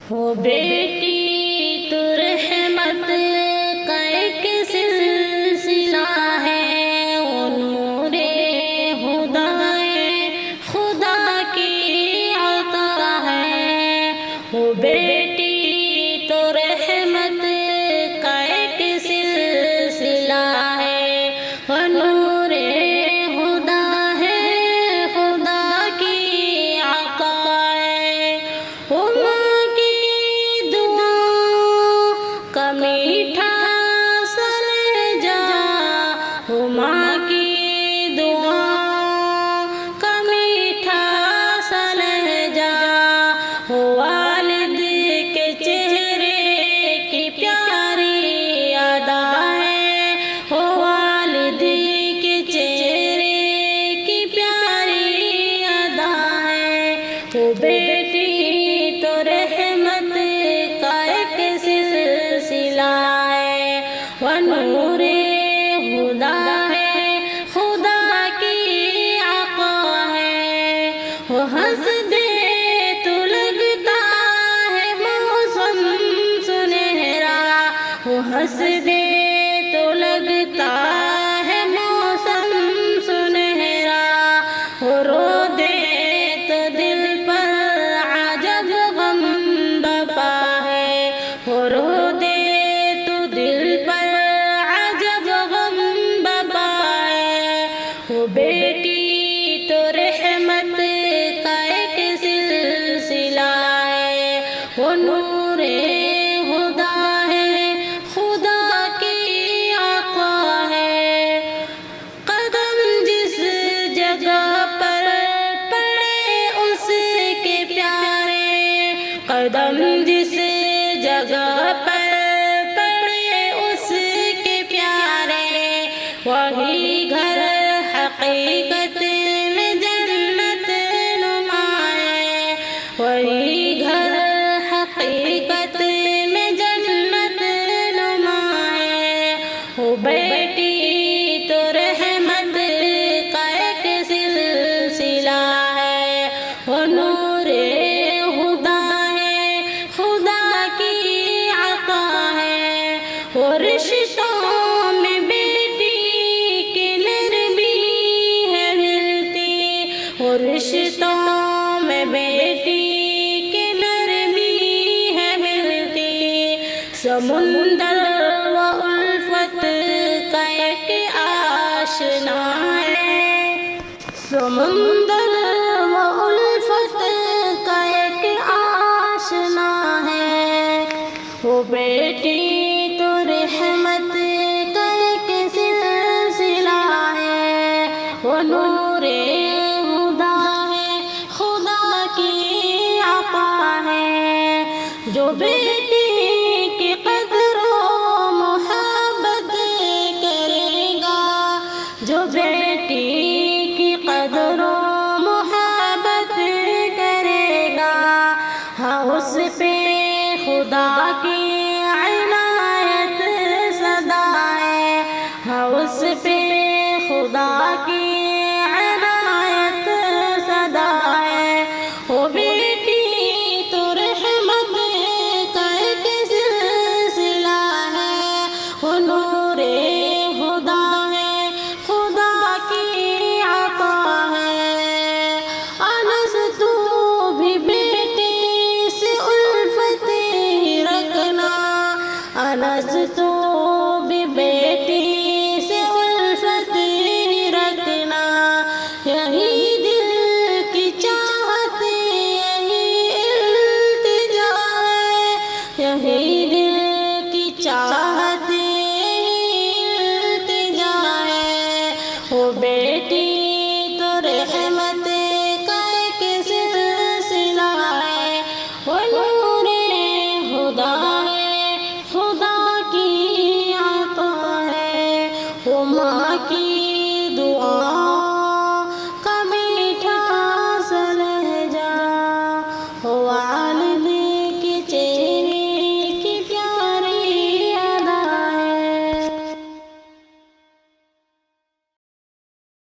ہو بیٹی تو رحمت کا ایک سلسلہ ہے، وہ نور ہدا خدا کی عطا ہے۔ وہ بیٹی تو رحمت کا ایک سلسلہ ہے، وہ نور ہدا ہے خدا کی عطا ہے۔ وہ ماں کی دعا کا میٹھا سا لہجہ، وہ ماں کی دعا کا میٹھا سا لہجہ، وہ والد کے چہرے کی پیاری ادا ہے، وہ والد کے چہرے کی پیاری ادا ہے۔ وہ بیٹی تو رحمت کا ایک سلسلہ ہے، وہ نور ہدا ہے خدا کی عطا ہے۔ وہ ہنس دے تو لگتا ہے موسم سنہرا، وہ ہنس دے تو لگتا ہے موسم سنہرا، وہ رو دے تو دل پر عجب غم بپا ہے، وہ رو دے تو دل پر عجب غم بپا ہے۔ وہ بیٹی تو رحمت کا ایک سلسلہ ہے، وہ نور ہدا ہے خدا کی عطا ہے۔ قدم جس جگہ پر پڑے اس کے پیارے، قدم جس جگہ پر پڑے اس کے پیارے، وہی گھر حقیقت میں جنت نما ہے، وہی گھر حقیقت میں جنت نما ہے۔ وہ بیٹی تو رحمت کا ایک سلسلہ ہے، وہ نور ہدا ہے خدا کی عطا ہے۔ وہ رشتوں میں بیٹی کی نرمی ہے ملتی، وہ رشتوں میں بیٹی کی نرمی ہے ملتی۔ سمندر و الفت کا ایک آشنا ہے، سمندر و الفت کا ایک آشنا ہے۔ وہ بیٹی تو رحمت کا ایک سلسلہ ہے، وہ نور ہدا ہے خدا کی عطا ہے۔ جو بیٹی کی قدر و محبت کرے گا، جو بیٹی کی قدر و محبت کرے گا، ہاں اس پہ خدا کی عنایت سدا ہے، ہاں اس پہ خدا کی عنایت سدا ہے۔ وہ بیٹی تو رحمت کا ایک سلسلہ ہے، وہ نور ہدا ہے خدا کی عطا ہے۔ انس تو بھی بیٹی سے الفت ہی رکھنا، انس تو بھی بیٹی سے الفت ہی رکھنا، یہی دل کی چاہت یہی التجا ہے، یہی